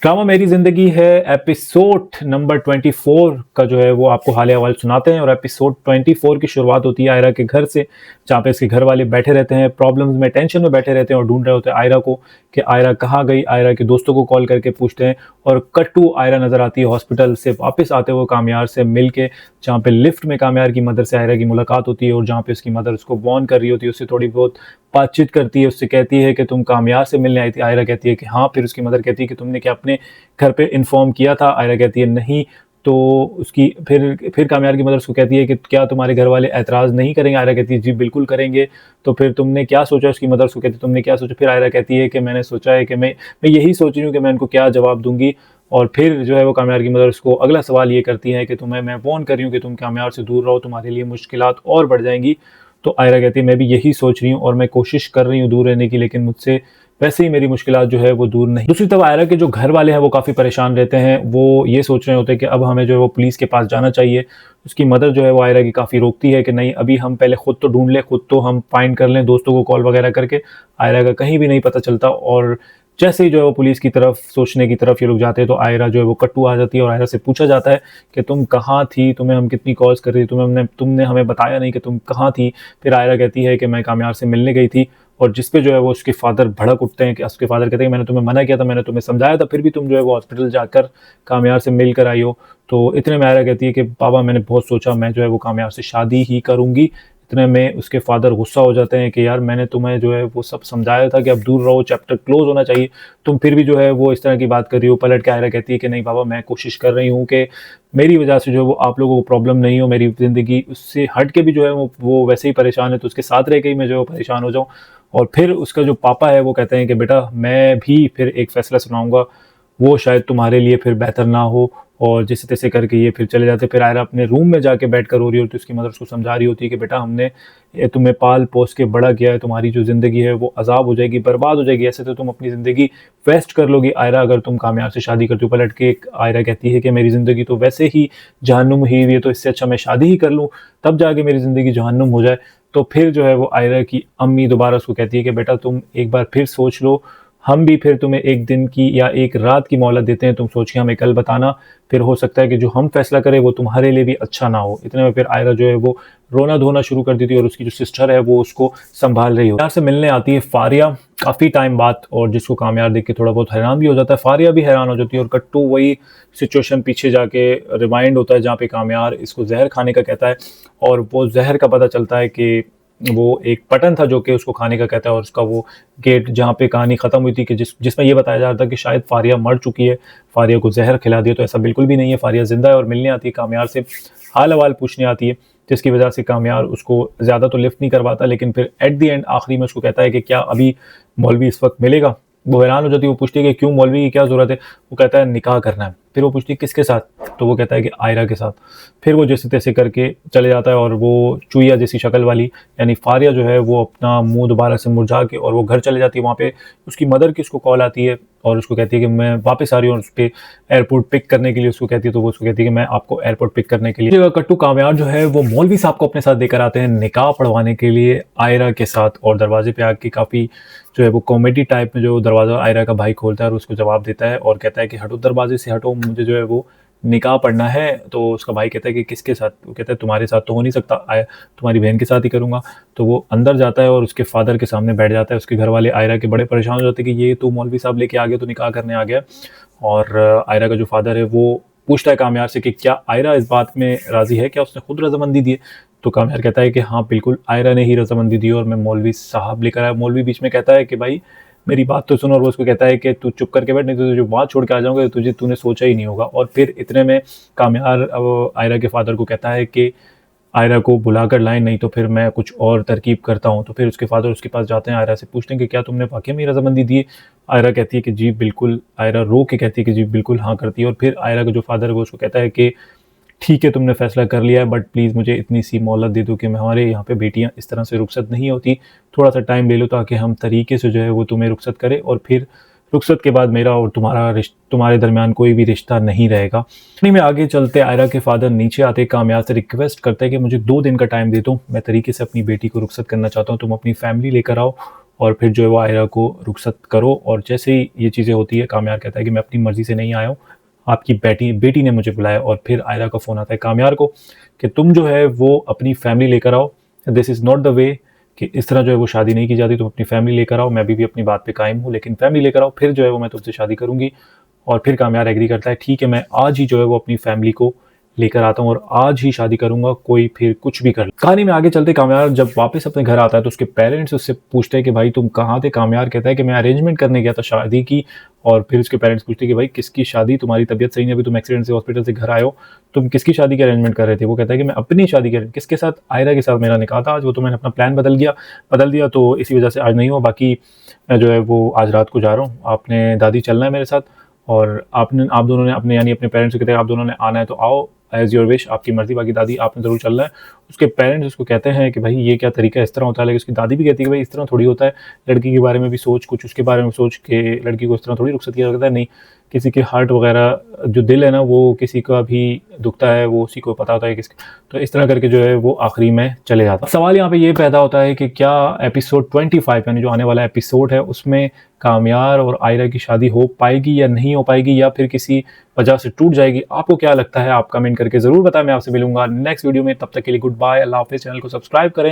Drama मेरी ज़िंदगी है एपिसोड नंबर 24 का जो है वो आपको हाल अहवाल सुनाते हैं। और एपिसोड 24 की शुरुआत होती है आयरा के घर से, जहाँ पे इसके घर वाले बैठे रहते हैं, प्रॉब्लम्स में, टेंशन में बैठे रहते हैं और ढूंढ रहे होते हैं आयरा को कि आयरा कहाँ गई। आयरा के दोस्तों को कॉल करके पूछते हैं और कट टू आयरा नज़र आती है हॉस्पिटल से वापस आते हुए कामयार से मिल के, जहाँ पे लिफ्ट में कामयार की मदर से आयरा की मुलाकात होती है और जहाँ पे उसकी मदर उसको वॉर्न कर रही होती है, उससे थोड़ी बहुत बातचीत करती है, उससे कहती है कि तुम कामयार से मिलने आई थी। आयरा कहती है कि हाँ। फिर उसकी मदर कहती है कि तुमने क्या अपने घर पे इन्फॉर्म किया था? आयरा कहती है नहीं। तो उसकी फिर कामयार की मदर उसको कहती है कि क्या तुम्हारे घर वाले ऐतराज़ नहीं करेंगे? आयरा कहती है जी बिल्कुल करेंगे। तो फिर तुमने क्या सोचा? उसकी मदर उसको कहती है तुमने क्या सोचा? फिर आयरा कहती है कि मैंने सोचा है कि मैं यही सोच रही हूँ कि मैं इनको क्या जवाब दूंगी। और फिर जो है वो कामयार की मदर उसको अगला सवाल ये करती है कि तुम्हें मैं वार्न कर रही हूँ कि तुम कामयार से दूर रहो, तुम्हारे लिए मुश्किलात और बढ़ जाएंगी। तो आयरा कहती है मैं भी यही सोच रही हूँ और मैं कोशिश कर रही हूँ दूर रहने की, लेकिन मुझसे वैसे ही मेरी मुश्किलात जो है वो दूर नहीं। दूसरी तरफ आयरा के जो घर वाले हैं वो काफ़ी परेशान रहते हैं। वो ये सोच रहे होते हैं कि अब हमें जो है वो पुलिस के पास जाना चाहिए। उसकी मदर जो है वो आयरा की काफ़ी रोकती है कि नहीं, अभी हम पहले खुद तो ढूंढ लें, खुद तो हम फाइंड कर लें, दोस्तों को कॉल वगैरह करके। आयरा का कहीं भी नहीं पता चलता। और जैसे ही जो है वो पुलिस की तरफ, सोचने की तरफ ये लोग जाते हैं तो आयरा जो है वो कट्टू आ जाती है और आयरा से पूछा जाता है कि तुम कहाँ थी, तुम्हें हम कितनी कॉल्स कर रही थी, तुमने हमें बताया नहीं कि तुम कहाँ थी। फिर आयरा कहती है कि मैं कामयार से मिलने गई थी। और जिस पे जो है वो उसके फादर भड़क उठते हैं कि उसके फादर कहते हैं कि मैंने तुम्हें मना किया था, मैंने तुम्हें समझाया था, फिर भी तुम जो है वो हॉस्पिटल जाकर कामयार से मिल कर आई हो। तो इतने में आयरा कहती है कि पापा मैंने बहुत सोचा, मैं जो है वो कामयार से शादी ही करूँगी। इतने में उसके फादर गुस्सा हो जाते हैं कि यार मैंने तुम्हें जो है वो सब समझाया था कि अब दूर रहो, चैप्टर क्लोज होना चाहिए, तुम फिर भी जो है वो इस तरह की बात कर रही हो। पलट के आयरा कहती है कि नहीं पापा, मैं कोशिश कर रही हूँ कि मेरी वजह से जो है वो आप लोगों को प्रॉब्लम नहीं हो, मेरी ज़िंदगी उससे हट के भी जो है वो वैसे ही परेशान है, तो उसके साथ रह के ही मैं जो है वो परेशान हो जाऊँ। और फिर उसका जो पापा है वो कहते हैं कि बेटा मैं भी फिर एक फ़ैसला सुनाऊँगा, वो शायद तुम्हारे लिए फिर बेहतर ना हो। और जैसे तैसे करके ये फिर चले जाते। फिर आयरा अपने रूम में जाके बैठ कर रो रही होती है, उसकी मदर उसको समझा रही होती है कि बेटा हमने ये तुम्हें पाल पोस के बड़ा किया है, तुम्हारी जो ज़िंदगी है वो अजाब हो जाएगी, बर्बाद हो जाएगी, ऐसे तो तुम अपनी ज़िंदगी वेस्ट कर लोगी आयरा अगर तुम कामयाब से शादी करती हो। पलट के आयरा कहती है कि मेरी ज़िंदगी तो वैसे ही जहन्नुम ही हुई है, तो इससे अच्छा मैं शादी ही कर लूँ, तब जाके मेरी ज़िंदगी जहन्नुम हो जाए। तो फिर जो है वो आयरा की अम्मी दोबारा उसको कहती है कि बेटा तुम एक बार फिर सोच लो, हम भी फिर तुम्हें एक दिन की या एक रात की मोहलत देते हैं, तुम सोच के हमें कल बताना, फिर हो सकता है कि जो हम फैसला करें वो तुम्हारे लिए भी अच्छा ना हो। इतने में फिर आयरा जो है वो रोना धोना शुरू कर देती है और उसकी जो सिस्टर है वो उसको संभाल रही हो। कामयार से मिलने आती है फारिया काफ़ी टाइम बाद, और जिसको कामयार देख के थोड़ा बहुत हैरान भी हो जाता है, फारिया भी हैरान हो जाती है। और कट्टू वही सिचुएशन पीछे जाके रिमाइंड होता है जहाँ पे कामयार इसको जहर खाने का कहता है और वो जहर का पता चलता है कि वो एक बटन था जो कि उसको खाने का कहता है। और उसका वो गेट जहाँ पे कहानी ख़त्म हुई थी कि जिसमें ये बताया जा रहा था कि शायद फारिया मर चुकी है, फारिया को जहर खिला दिया, तो ऐसा बिल्कुल भी नहीं है। फारिया ज़िंदा है और मिलने आती है कामयार से, हाल अहवाल पूछने आती है, जिसकी वजह से कामयार उसको ज़्यादा तो लिफ्ट नहीं करवाता, लेकिन फिर एट द एंड आखिरी में उसको कहता है कि क्या अभी मौलवी इस वक्त मिलेगा? वो हैरान हो जाती है, वो पूछती है कि क्यों, मौलवी की क्या ज़रूरत है? वो कहता है निकाह करना है। फिर वो पूछती है किसके साथ? तो वो कहता है कि आयरा के साथ। फिर वो जैसे तैसे करके चले जाता है और वो चूहिया जैसी शक्ल वाली यानी फारिया जो है वो अपना मुंह दोबारा से मुरझा के और वो घर चले जाती है। वहाँ पे उसकी मदर की उसको कॉल आती है और उसको कहती है कि मैं वापस आ रही हूँ, और उसके एयरपोर्ट पिक करने के लिए उसको कहती है। तो वो उसको कहती है कि मैं आपको एयरपोर्ट पिक करने के लिए कट्टू कामयार जो है वो मौलवी साहब को अपने साथ देकर आते हैं निकाह पढ़वाने के लिए आयरा के साथ। और दरवाजे पे आके काफ़ी जो है वो कॉमेडी टाइप में जो दरवाज़ा आयरा का भाई खोलता है और उसको जवाब देता है और कहता है कि हटो, दरवाजे से हटो, मुझे जो है वो निकाह पढ़ना है। तो उसका भाई कहता है कि किसके साथ? वो कहता है तुम्हारे साथ तो हो नहीं सकता, तुम्हारी बहन के साथ ही करूँगा। तो वो अंदर जाता है और उसके फादर के सामने बैठ जाता है। उसके घर वाले आयरा के बड़े परेशान हो जाते हैं कि ये तो मौलवी साहब लेके आ गया, तो निकाह करने आ गया। और आयरा का जो फादर है वो पूछता है कामयार से कि क्या आयरा इस बात में राज़ी है, क्या उसने खुद रजामंदी दी है? तो कामयार कहता है कि हाँ बिल्कुल, आयरा ने ही रजामंदी दी और मैं मौलवी साहब लेकर आया। मौलवी बीच में कहता है कि भाई मेरी बात तो सुनो, और वो उसको कहता है कि तू चुप करके बैठ, नहीं तो तुझे वहाँ छोड़ के आ जाऊँगा, तूने सोचा ही नहीं होगा। और फिर इतने में कामयार आयरा के फादर को कहता है कि आयरा को बुलाकर लाएं, नहीं तो फिर मैं कुछ और तरकीब करता हूँ। तो फिर उसके फादर उसके पास जाते हैं, आयरा से पूछते हैं कि क्या तुमने वाकई में रजामंदी दी है? आयरा कहती है कि जी बिल्कुल। आयरा रो के कहती है कि जी बिल्कुल हाँ करती है। और फिर आयरा का जो फादर है वो उसको कहता है कि ठीक है, तुमने फैसला कर लिया है, बट प्लीज़ मुझे इतनी सी मोहलत दे दो कि हमारे यहाँ पे बेटियाँ इस तरह से रुखसत नहीं होती, थोड़ा सा टाइम ले लो ताकि हम तरीके से जो है वो तुम्हें रुखसत करें, और फिर रुखसत के बाद मेरा और तुम्हारे दरमियान कोई भी रिश्ता नहीं रहेगा। इतनी में आगे चलते आयरा के फादर नीचे आते कामयाब से रिक्वेस्ट करते हैं कि मुझे 2 दिन का टाइम दे दो, मैं तरीके से अपनी बेटी को रुखसत करना चाहता हूँ, तुम अपनी फैमिली लेकर आओ और फिर जो है वो आयरा को रुखसत करो। और जैसे ही ये चीज़ें होती है, कामयार कहता है कि मैं अपनी मर्ज़ी से नहीं आया हूँ, आपकी बेटी ने मुझे बुलाया। और फिर आयरा का फ़ोन आता है कामयार को कि तुम जो है वो अपनी फैमिली लेकर आओ, this is not the way, कि इस तरह जो है वो शादी नहीं की जाती, तुम अपनी फैमिली लेकर आओ, मैं अभी भी अपनी बात पे कायम हूँ, लेकिन फैमिली लेकर आओ, फिर जो है वो मैं तुमसे शादी करूँगी। और फिर कामयार एग्री करता है, ठीक है मैं आज ही जो है वो अपनी फैमिली को लेकर आता हूँ और आज ही शादी करूँगा, कोई फिर कुछ भी कर ले। कहानी में आगे चलते कामयार जब वापस अपने घर आता है तो उसके पेरेंट्स उससे पूछते हैं कि भाई तुम कहाँ थे? कामयार कहता है कि मैं अरेंजमेंट करने गया था शादी की। और फिर उसके पेरेंट्स पूछते हैं कि भाई किसकी शादी? तुम्हारी तबीयत सही नहीं, अभी तुम एक्सीडेंट से हॉस्पिटल से घर आए हो, तुम किसकी शादी की अरेंजमेंट कर रहे थे? वो कहता है कि मैं अपनी शादी कर, किसके साथ? आयरा के साथ मेरा निकाह था आज, वो तो मैंने अपना प्लान बदल दिया तो इसी वजह से आज नहीं हुआ। बाकी मैं जो है वो आज रात को जा रहा हूँ, आपने दादी चलना है मेरे साथ, और आप दोनों ने अपने यानी अपने पेरेंट्स को कहते हैं आप दोनों ने आना है तो आओ, एज़ योर विश, आपकी मर्ज़ी, बाकी दादी आपने ज़रूर चलना है। उसके पेरेंट्स उसको कहते हैं कि भाई ये क्या तरीका है, इस तरह होता है। लेकिन उसकी दादी भी कहती है कि भाई इस तरह थोड़ी होता है, लड़की के बारे में भी सोच, कुछ उसके बारे में सोच के लड़की को इस तरह थोड़ी रुखसत किया जाता है। नहीं, किसी के हार्ट वगैरह जो दिल है ना, वो किसी का भी दुखता है, वो उसी को पता होता है किसके। तो इस तरह करके जो है वो आखिरी में चले जाता है। सवाल यहाँ पे ये पैदा होता है कि क्या एपिसोड 25 यानी जो आने वाला एपिसोड है उसमें कामयार और आयरा की शादी हो पाएगी या नहीं हो पाएगी, या फिर किसी वजह से टूट जाएगी? आपको क्या लगता है? आप कमेंट करके ज़रूर बताएं। मैं आपसे मिलूंगा नेक्स्ट वीडियो में, तब तक के लिए गुड बाय, अल्लाह हाफ़िज़। चैनल को सब्सक्राइब करें।